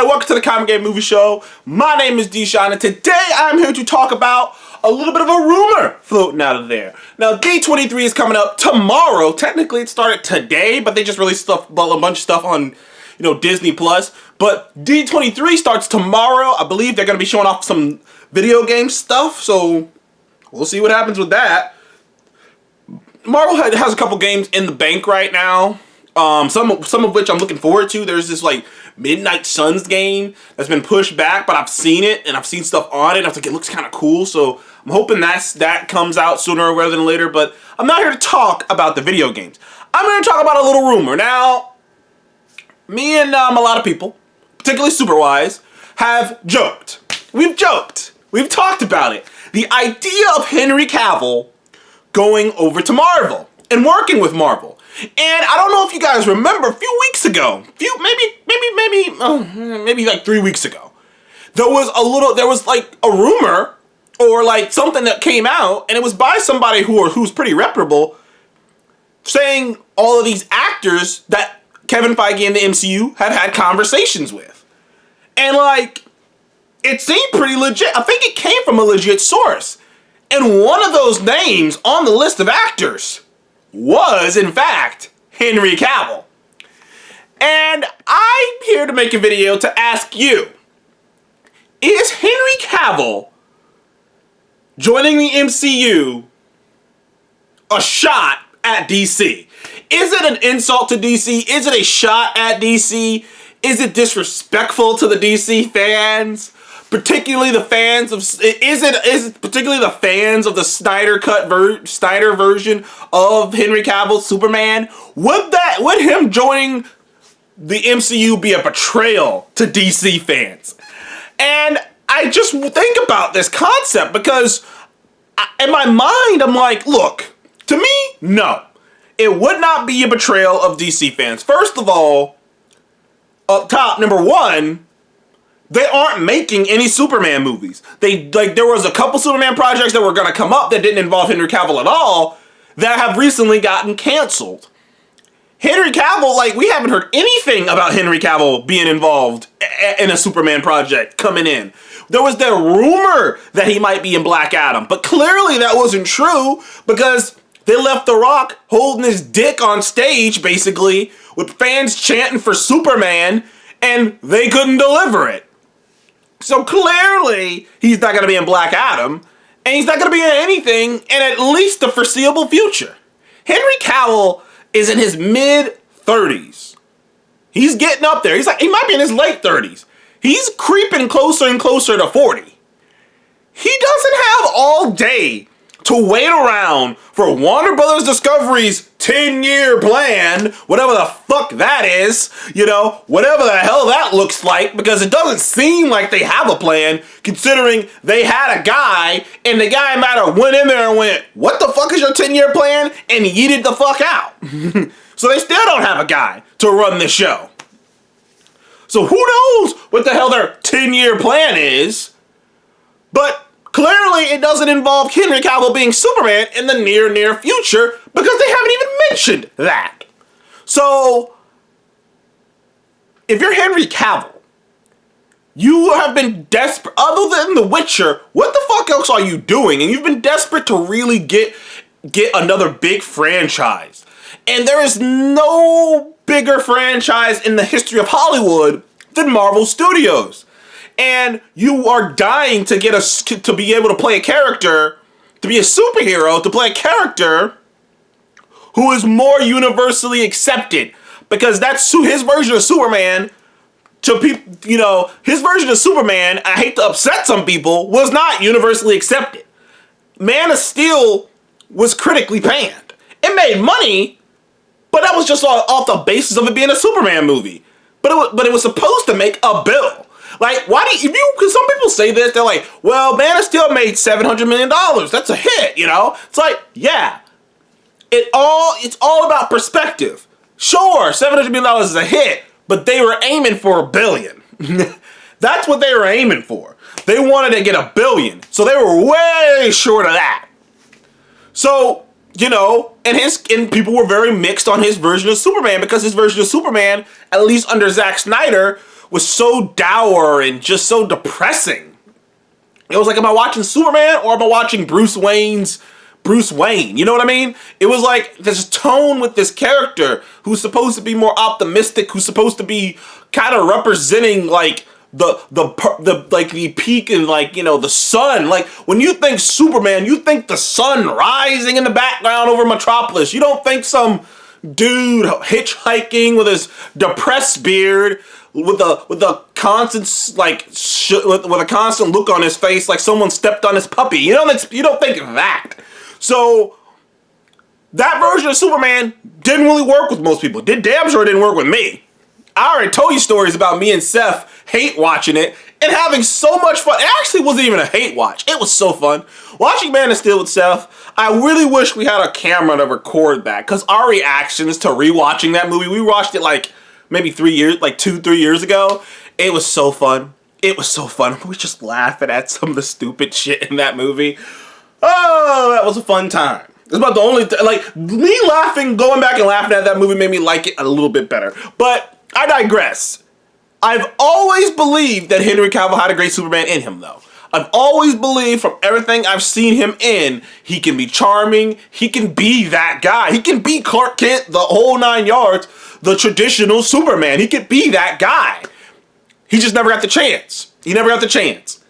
everybody, welcome to the Comic Game Movie Show. My name is Deshaun, and today I'm here to talk about a little bit of a rumor floating out of there. Now, D23 is coming up tomorrow. Technically, it started today, but they just released a bunch of stuff on, Disney Plus. But D23 starts tomorrow. I believe they're going to be showing off some video game stuff, so we'll see what happens with that. Marvel has a couple games in the bank right now. Some of which I'm looking forward to. There's this Midnight Suns game that's been pushed back, but I've seen it and I've seen stuff on it. And I think it looks kind of cool, so I'm hoping that comes out sooner rather than later. But I'm not here to talk about the video games. I'm here to talk about a little rumor. Now, me and a lot of people, particularly Superwise, have joked. We've joked. We've talked about it. The idea of Henry Cavil going over to Marvel and working with Marvel. And I don't know if you guys remember, a few weeks ago, maybe like 3 weeks ago, there was a rumor or something that came out, and it was by somebody who's pretty reputable, saying all of these actors that Kevin Feige and the MCU have had conversations with. And it seemed pretty legit. I think it came from a legit source. And one of those names on the list of actors was, in fact, Henry Cavil. And I'm here to make a video to ask you, is Henry Cavil joining the MCU a shot at DC? Is it an insult to DC? Is it a shot at DC? Is it disrespectful to the DC fans? Particularly the fans of particularly the fans of the Snyder version of Henry Cavill's Superman? Would him joining the MCU be a betrayal to DC fans? And I just think about this concept because in my mind I'm like, look, to me, no, it would not be a betrayal of DC fans. First of all, up top, number one, they aren't making any Superman movies. There was a couple Superman projects that were going to come up that didn't involve Henry Cavill at all that have recently gotten canceled. Henry Cavill, we haven't heard anything about Henry Cavill being involved in a Superman project coming in. There was that rumor that he might be in Black Adam, but clearly that wasn't true because they left The Rock holding his dick on stage, basically, with fans chanting for Superman, and they couldn't deliver it. So clearly, he's not going to be in Black Adam, and he's not going to be in anything in at least the foreseeable future. Henry Cavill is in his mid-30s. He's getting up there. He might be in his late 30s. He's creeping closer and closer to 40. He doesn't have all day to wait around for Warner Brothers Discovery's 10-year plan, whatever the fuck that is, whatever the hell that looks like, because it doesn't seem like they have a plan, considering they had a guy, and the guy might have went in there and went, what the fuck is your 10-year plan? And yeeted the fuck out. So they still don't have a guy to run the show. So who knows what the hell their 10-year plan is, but clearly, it doesn't involve Henry Cavill being Superman in the near future because they haven't even mentioned that. So, if you're Henry Cavill, you have been desperate. Other than The Witcher, what the fuck else are you doing? And you've been desperate to really get another big franchise. And there is no bigger franchise in the history of Hollywood than Marvel Studios. And you are dying to to be able to play a character, to be a superhero, to play a character who is more universally accepted. Because that's his version of Superman. To people, his version of Superman, I hate to upset some people, was not universally accepted. Man of Steel was critically panned. It made money, but that was just off the basis of it being a Superman movie. But it was supposed to make a bill. Because some people say this, they're like, well, Man of Steel made $700 million. That's a hit, It's yeah. It's all about perspective. Sure, $700 million is a hit, but they were aiming for $1 billion. That's what they were aiming for. They wanted to get $1 billion. So they were way short of that. So, and people were very mixed on his version of Superman because his version of Superman, at least under Zack Snyder, was so dour and just so depressing. It was like, am I watching Superman or am I watching Bruce Wayne's Bruce Wayne? You know what I mean? It was like this tone with this character who's supposed to be more optimistic, who's supposed to be kind of representing like the peak and like, you know, the sun. Like when you think Superman, you think the sun rising in the background over Metropolis. You don't think some dude hitchhiking with his depressed beard with a constant like with a constant look on his face like someone stepped on his puppy. You know, you don't think of that. So that version of Superman didn't really work with most people. Damn sure it didn't work with me. I already told you stories about me and Seth hate watching it and having so much fun. It actually wasn't even a hate watch. It was so fun. Watching Man of Steel with Seth, I really wish we had a camera to record that, because our reactions to rewatching that movie, we watched it like maybe 3 years ago. It was so fun. It was so fun. We just laughing at some of the stupid shit in that movie. Oh, that was a fun time. It's about the only, like, me laughing, going back and laughing at that movie made me like it a little bit better. But I digress. I've always believed that Henry Cavill had a great Superman in him, though. I've always believed from everything I've seen him in, he can be charming, he can be that guy. He can be Clark Kent, the whole 9 yards, the traditional Superman. He could be that guy. He just never got the chance. He never got the chance.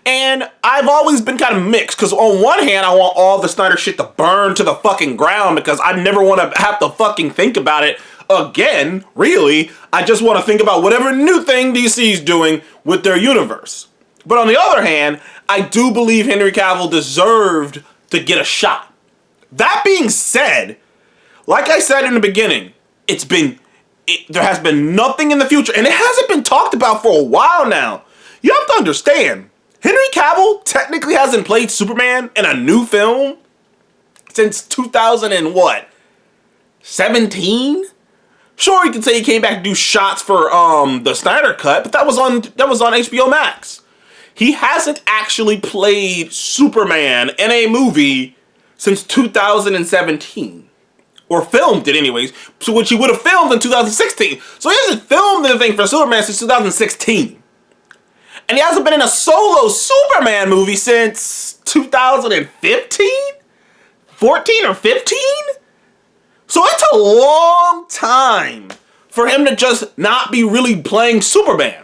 And I've always been kind of mixed, because on one hand, I want all the Snyder shit to burn to the fucking ground, because I never want to have to fucking think about it again, really. I just want to think about whatever new thing DC's doing with their universe. But on the other hand, I do believe Henry Cavill deserved to get a shot. That being said, like I said in the beginning, there has been nothing in the future, and it hasn't been talked about for a while now. You have to understand, Henry Cavill technically hasn't played Superman in a new film since 2000 and what? 17? Sure, you can say he came back to do shots for the Snyder Cut, but that was on HBO Max. He hasn't actually played Superman in a movie since 2017. Or filmed it anyways, so which he would have filmed in 2016. So he hasn't filmed anything for Superman since 2016. And he hasn't been in a solo Superman movie since 2015? 14 or 15? So it's a long time for him to just not be really playing Superman.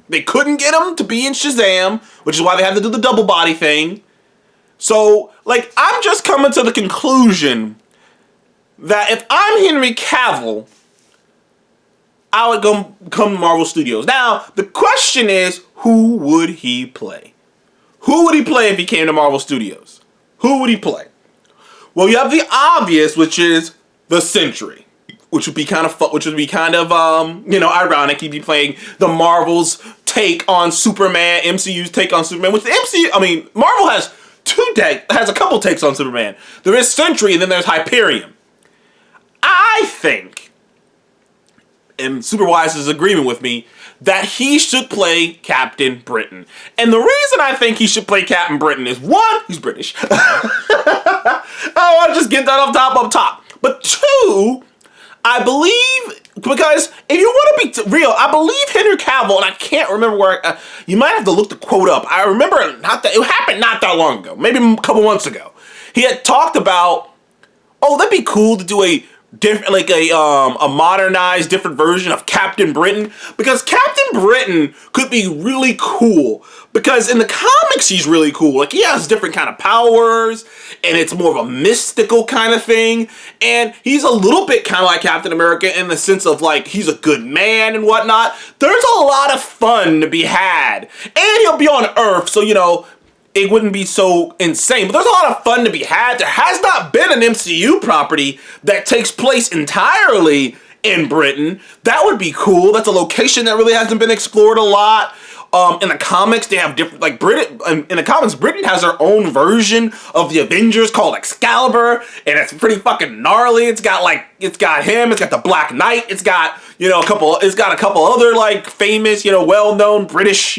They couldn't get him to be in Shazam, which is why they had to do the double body thing. So, like, I'm just coming to the conclusion that if I'm Henry Cavill, I would come to Marvel Studios. Now, the question is, who would he play? Who would he play if he came to Marvel Studios? Who would he play? Well, you have the obvious, which is the Sentry. Which would be kind of ironic. He'd be playing the Marvel's take on Superman, MCU's take on Superman. Which the MCU, Marvel has a couple takes on Superman. There is Sentry, and then there's Hyperion. I think, and Superwise is agreeing with me, that he should play Captain Britain. And the reason I think he should play Captain Britain is, one, he's British. I want to just get that up top. But two, I believe, because if you want to be real, I believe Henry Cavill, and I can't remember where, you might have to look the quote up. I remember it happened not that long ago, maybe a couple months ago. He had talked about, that'd be cool to do a different, like a modernized, different version of Captain Britain, because Captain Britain could be really cool. Because in the comics, he's really cool. Like, he has different kind of powers, and it's more of a mystical kind of thing. And he's a little bit kind of like Captain America in the sense of, like, he's a good man and whatnot. There's a lot of fun to be had. And he'll be on Earth, so, it wouldn't be so insane. But there's a lot of fun to be had. There has not been an MCU property that takes place entirely in Britain. That would be cool. That's a location that really hasn't been explored a lot. In the comics, they have different, like, in the comics, Britain has their own version of the Avengers called Excalibur, and it's pretty fucking gnarly. It's got him, it's got the Black Knight, it's got a couple other, like, famous, well-known British,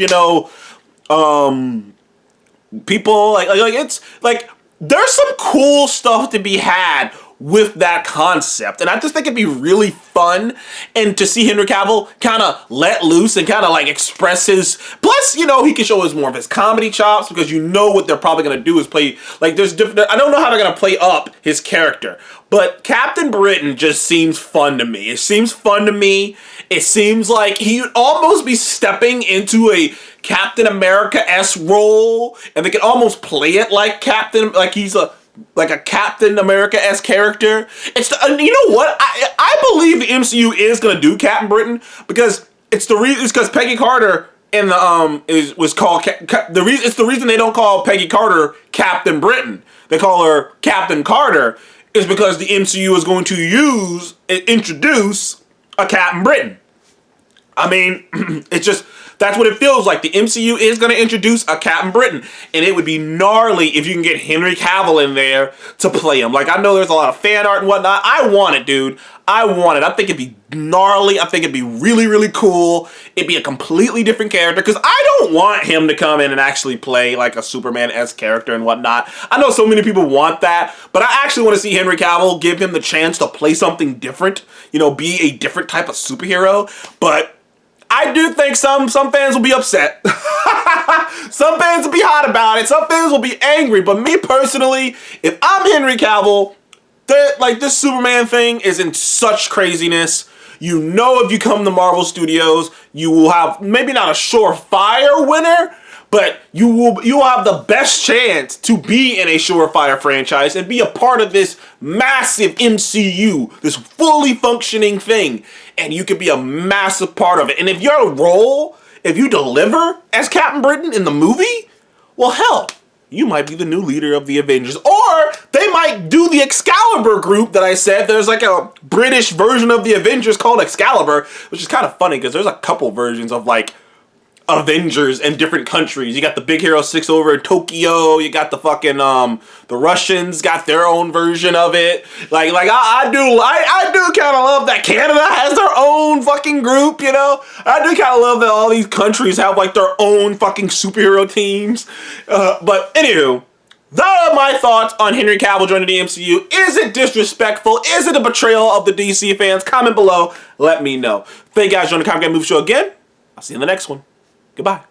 people, like, it's, like, there's some cool stuff to be had with that concept. And I just think it'd be really fun and to see Henry Cavill kind of let loose and kind of like express his, plus, you know, he can show us more of his comedy chops because you know what they're probably going to do is play, like there's different, I don't know how they're going to play up his character, but Captain Britain just seems fun to me. It seems fun to me. It seems like he would almost be stepping into a Captain America-esque role, and they could almost play it like Captain, like he's a Captain America-esque character. It's you know what? I believe the MCU is gonna do Captain Britain because it's because Peggy Carter in the was called it's the reason they don't call Peggy Carter Captain Britain. They call her Captain Carter is because the MCU is going to introduce a Captain Britain. I mean, it's just, that's what it feels like. The MCU is going to introduce a Captain Britain, and it would be gnarly if you can get Henry Cavill in there to play him. Like, I know there's a lot of fan art and whatnot. I want it, dude. I want it. I think it'd be gnarly. I think it'd be really, really cool. It'd be a completely different character, because I don't want him to come in and actually play like a Superman-esque character and whatnot. I know so many people want that, but I actually want to see Henry Cavill, give him the chance to play something different, you know, be a different type of superhero. But I do think some fans will be upset. Some fans will be hot about it. Some fans will be angry. But me personally, if I'm Henry Cavill, like this Superman thing is in such craziness. You know, if you come to Marvel Studios, you will have maybe not a surefire winner, but you will have the best chance to be in a surefire franchise and be a part of this massive MCU, this fully functioning thing, and you could be a massive part of it. And if if you deliver as Captain Britain in the movie, well, hell, you might be the new leader of the Avengers. Or they might do the Excalibur group that I said. There's like a British version of the Avengers called Excalibur, which is kind of funny because there's a couple versions of like Avengers in different countries. You got the Big Hero 6 over in Tokyo. You got the fucking the Russians got their own version of it. Like I do kind of love that Canada has their own fucking group, you know? I do kind of love that all these countries have like their own fucking superhero teams. But anywho, those are my thoughts on Henry Cavill joining the MCU. Is it disrespectful? Is it a betrayal of the DC fans? Comment below. Let me know. Thank you guys for joining the Comic Game Movie Show again. I'll see you in the next one. Goodbye.